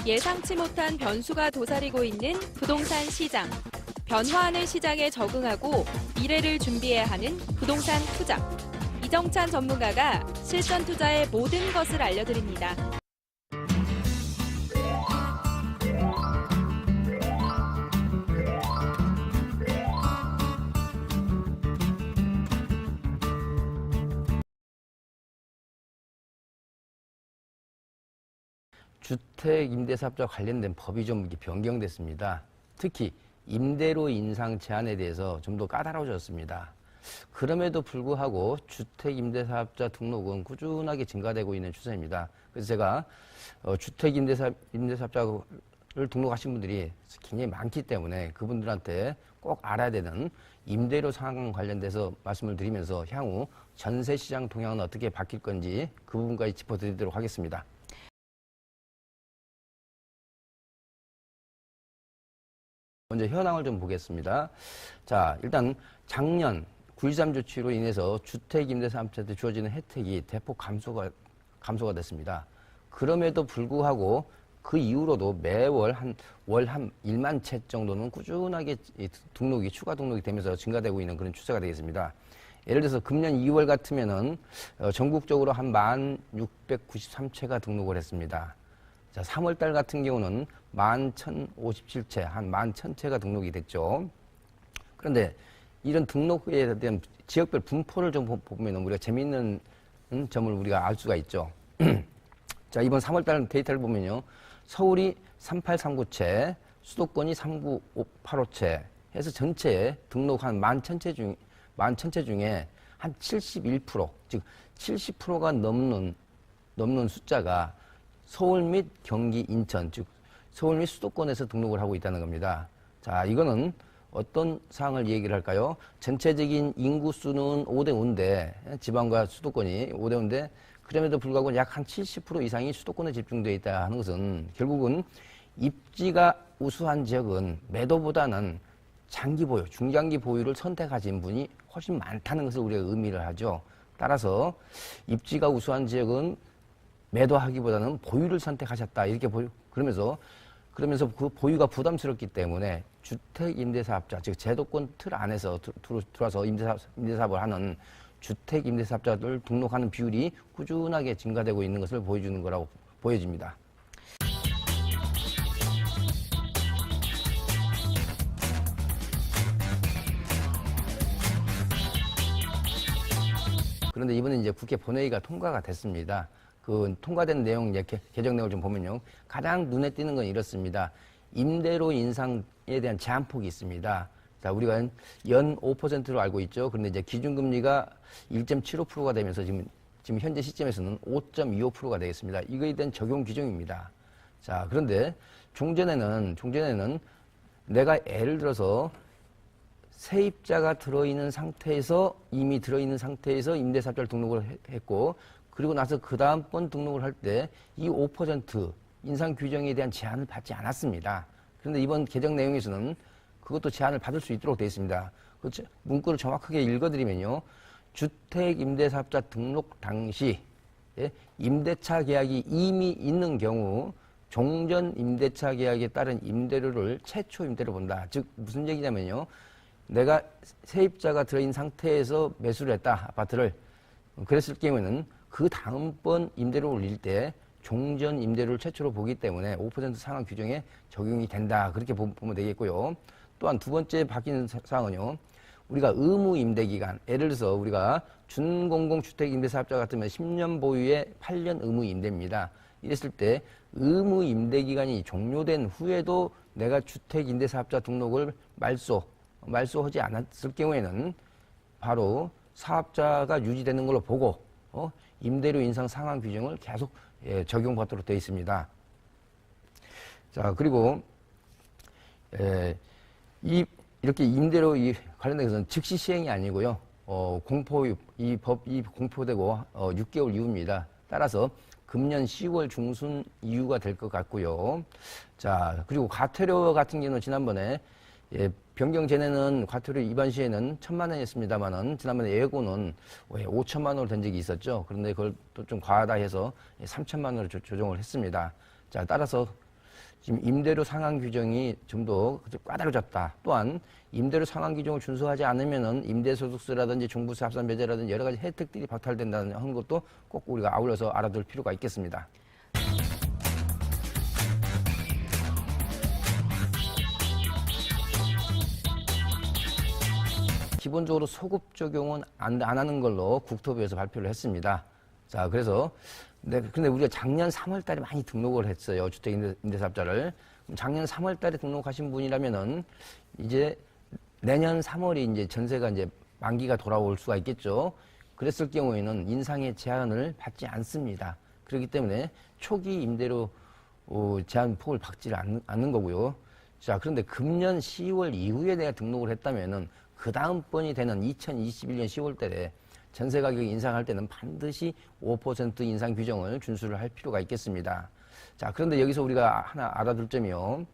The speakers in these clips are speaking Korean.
예상치 못한 변수가 도사리고 있는 부동산 시장. 변화하는 시장에 적응하고 미래를 준비해야 하는 부동산 투자. 이정찬 전문가가 실전 투자의 모든 것을 알려드립니다. 주택 임대사업자와 관련된 법이 좀 변경됐습니다. 특히 임대료 인상 제한에 대해서 좀 더 까다로워졌습니다. 그럼에도 불구하고 주택 임대사업자 등록은 꾸준하게 증가되고 있는 추세입니다. 그래서 제가 주택 임대사업자를 등록하신 분들이 굉장히 많기 때문에 그분들한테 꼭 알아야 되는 임대료 상황 관련돼서 말씀을 드리면서 향후 전세 시장 동향은 어떻게 바뀔 건지 그 부분까지 짚어드리도록 하겠습니다. 먼저 현황을 좀 보겠습니다. 자, 일단 작년 9.13 조치로 인해서 주택 임대사업자한테 주어지는 혜택이 대폭 감소가 됐습니다. 그럼에도 불구하고 그 이후로도 매월 월 한 1만 채 정도는 꾸준하게 추가 등록이 되면서 증가되고 있는 그런 추세가 되겠습니다. 예를 들어서 금년 2월 같으면은 전국적으로 한 1,693채가 등록을 했습니다. 자, 3월달 같은 경우는 11,057채, 한 11,000채가 등록이 됐죠. 그런데 이런 등록에 대한 지역별 분포를 좀 보면 우리가 재미있는 점을 우리가 알 수가 있죠. 자, 이번 3월달 데이터를 보면요. 서울이 3839채, 수도권이 3985채 해서 전체 등록한 11,000채 중에 한 71%, 즉 70%가 넘는 숫자가 서울 및 경기, 인천, 즉 서울 및 수도권에서 등록을 하고 있다는 겁니다. 자, 이거는 어떤 사항을 얘기를 할까요? 전체적인 인구수는 5대5인데 지방과 수도권이 5대5인데 그럼에도 불구하고 약 한 70% 이상이 수도권에 집중되어 있다 하는 것은 결국은 입지가 우수한 지역은 매도보다는 장기 보유, 중장기 보유를 선택하신 분이 훨씬 많다는 것을 우리가 의미를 하죠. 따라서 입지가 우수한 지역은 매도하기보다는 보유를 선택하셨다. 이렇게 그러면서 그 보유가 부담스럽기 때문에 주택 임대사업자, 즉 제도권 틀 안에서 들어와서 임대사업을 하는 주택 임대사업자들 등록하는 비율이 꾸준하게 증가되고 있는 것을 보여주는 거라고 보여집니다. 그런데 이번에 이제 국회 본회의가 통과가 됐습니다. 그 통과된 내용, 개정 내용을 좀 보면요. 가장 눈에 띄는 건 이렇습니다. 임대료 인상에 대한 제한폭이 있습니다. 자, 우리가 연 5%로 알고 있죠. 그런데 이제 기준금리가 1.75%가 되면서 지금 현재 시점에서는 5.25%가 되겠습니다. 이거에 대한 적용 규정입니다. 자, 그런데 종전에는 내가 예를 들어서 세입자가 이미 들어있는 상태에서 임대사업자를 등록을 했고, 그리고 나서 그 다음번 등록을 할 때 이 5% 인상 규정에 대한 제한을 받지 않았습니다. 그런데 이번 개정 내용에서는 그것도 제한을 받을 수 있도록 되어 있습니다. 그 문구를 정확하게 읽어드리면요. 주택 임대사업자 등록 당시 임대차 계약이 이미 있는 경우 종전 임대차 계약에 따른 임대료를 최초 임대로 본다. 즉 무슨 얘기냐면요. 내가 세입자가 들어있는 상태에서 매수를 했다. 아파트를. 그랬을 경우에는 그 다음번 임대료를 올릴 때 종전 임대료를 최초로 보기 때문에 5% 상한 규정에 적용이 된다. 그렇게 보면 되겠고요. 또한 두 번째 바뀌는 사항은요. 우리가 의무 임대 기간, 예를 들어서 우리가 준공공주택 임대사업자 같으면 10년 보유에 8년 의무 임대입니다. 이랬을 때 의무 임대 기간이 종료된 후에도 내가 주택 임대사업자 등록을 말소하지 않았을 경우에는 바로 사업자가 유지되는 걸로 보고 임대료 인상 상한 규정을 계속 적용받도록 되어 있습니다. 자, 그리고 이렇게 임대료 관련된 것은 즉시 시행이 아니고요. 이 법이 공포되고 6개월 이후입니다. 따라서 금년 10월 중순 이후가 될 것 같고요. 자, 그리고 과태료 같은 경우는 지난번에 변경 전에는 과태료 위반 시에는 1,000만 원이었습니다만은 지난번에 예고는 5천만 원으로 된 적이 있었죠. 그런데 그걸 또 좀 과하다 해서 3천만 원으로 조정을 했습니다. 자, 따라서 지금 임대료 상한 규정이 좀 더 까다로워졌다. 또한 임대료 상한 규정을 준수하지 않으면은 임대소득세라든지 종부세 합산 배제라든지 여러 가지 혜택들이 박탈된다는 것도 꼭 우리가 아울러서 알아둘 필요가 있겠습니다. 기본적으로 소급 적용은 안 하는 걸로 국토부에서 발표를 했습니다. 자, 그래서 근데 우리가 작년 3월 달에 많이 등록을 했어요. 주택임대사업자를. 작년 3월 달에 등록하신 분이라면은 이제 내년 3월이 이제 전세가 이제 만기가 돌아올 수가 있겠죠. 그랬을 경우에는 인상의 제한을 받지 않습니다. 그렇기 때문에 초기 임대료 제한 폭을 받지를 않는 거고요. 자, 그런데 금년 10월 이후에 내가 등록을 했다면은 그 다음번이 되는 2021년 10월 달에 전세 가격 인상할 때는 반드시 5% 인상 규정을 준수를 할 필요가 있겠습니다. 자, 그런데 여기서 우리가 하나 알아둘 점이요.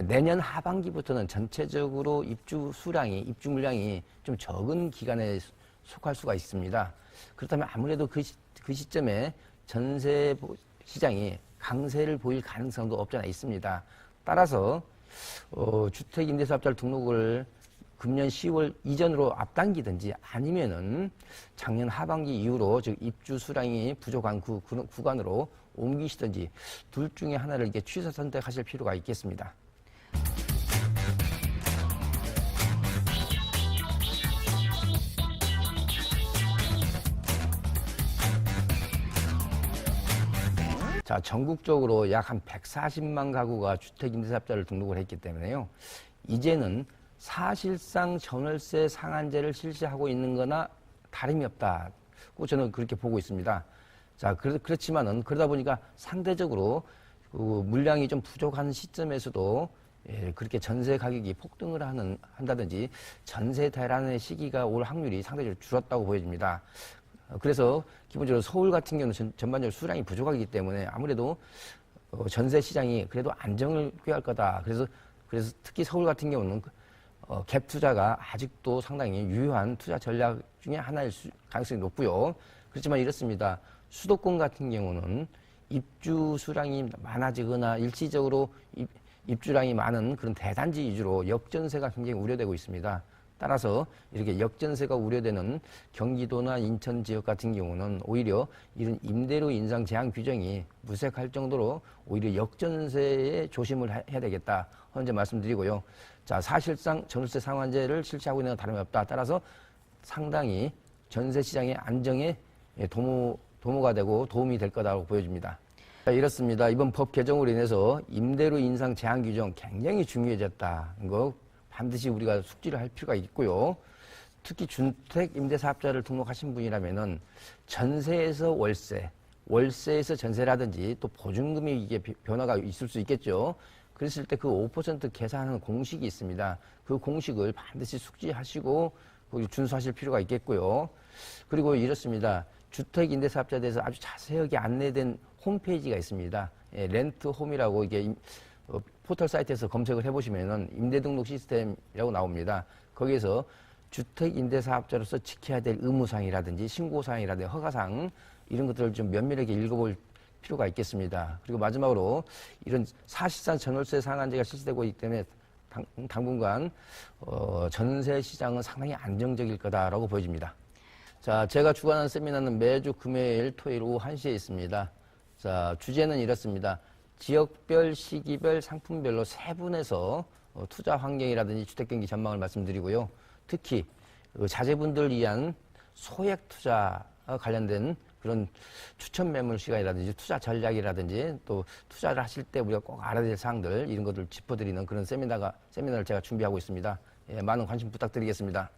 내년 하반기부터는 전체적으로 입주 물량이 좀 적은 기간에 속할 수가 있습니다. 그렇다면 아무래도 그 시점에 전세 시장이 강세를 보일 가능성도 없지 않아 있습니다. 따라서 주택임대사업자를 등록을 금년 10월 이전으로 앞당기든지 아니면은 작년 하반기 이후로 즉 입주 수량이 부족한 구간으로 옮기시든지 둘 중에 하나를 이렇게 취사 선택하실 필요가 있겠습니다. 자, 전국적으로 약 한 140만 가구가 주택임대사업자를 등록을 했기 때문에요. 이제는 사실상 전월세 상한제를 실시하고 있는 거나 다름이 없다고 저는 그렇게 보고 있습니다. 자, 그렇지만은 그러다 보니까 상대적으로 물량이 좀 부족한 시점에서도 그렇게 전세 가격이 폭등을 한다든지 전세 대란의 시기가 올 확률이 상대적으로 줄었다고 보여집니다. 그래서 기본적으로 서울 같은 경우는 전반적으로 수량이 부족하기 때문에 아무래도 전세 시장이 그래도 안정을 꾀할 거다. 그래서 특히 서울 같은 경우는 갭 투자가 아직도 상당히 유효한 투자 전략 중에 하나일 가능성이 높고요. 그렇지만 이렇습니다. 수도권 같은 경우는 입주 수량이 많아지거나 일시적으로 입주량이 많은 그런 대단지 위주로 역전세가 굉장히 우려되고 있습니다. 따라서 이렇게 역전세가 우려되는 경기도나 인천 지역 같은 경우는 오히려 이런 임대료 인상 제한 규정이 무색할 정도로 오히려 역전세에 조심을 해야 되겠다. 현재 말씀드리고요. 자, 사실상 전월세 상한제를 실시하고 있는 건 다름이 없다. 따라서 상당히 전세 시장의 안정에 도모가 되고 도움이 될 거라고 보여집니다. 자, 이렇습니다. 이번 법 개정으로 인해서 임대료 인상 제한 규정 굉장히 중요해졌다. 이거 반드시 우리가 숙지를 할 필요가 있고요. 특히 주택임대사업자를 등록하신 분이라면은 전세에서 월세에서 전세라든지 또 보증금이 이게 변화가 있을 수 있겠죠. 그랬을 때 그 5% 계산하는 공식이 있습니다. 그 공식을 반드시 숙지하시고 준수하실 필요가 있겠고요. 그리고 이렇습니다. 주택임대사업자에 대해서 아주 자세하게 안내된 홈페이지가 있습니다. 렌트홈이라고 이게 포털 사이트에서 검색을 해보시면은 임대등록 시스템이라고 나옵니다. 거기에서 주택임대사업자로서 지켜야 될 의무사항이라든지 신고사항이라든지 허가사항 이런 것들을 좀 면밀하게 읽어볼 필요가 있겠습니다. 그리고 마지막으로 이런 사실상 전월세 상한제가 실시되고 있기 때문에 당분간 전세 시장은 상당히 안정적일 거다라고 보여집니다. 자, 제가 주관하는 세미나는 매주 금요일, 토요일 오후 1시에 있습니다. 자, 주제는 이렇습니다. 지역별, 시기별, 상품별로 세분해서 투자 환경이라든지 주택경기 전망을 말씀드리고요. 특히 자제분들 위한 소액 투자와 관련된 그런 추천 매물 시간이라든지 투자 전략이라든지 또 투자를 하실 때 우리가 꼭 알아야 될 사항들 이런 것들을 짚어드리는 그런 세미나를 제가 준비하고 있습니다. 예, 많은 관심 부탁드리겠습니다.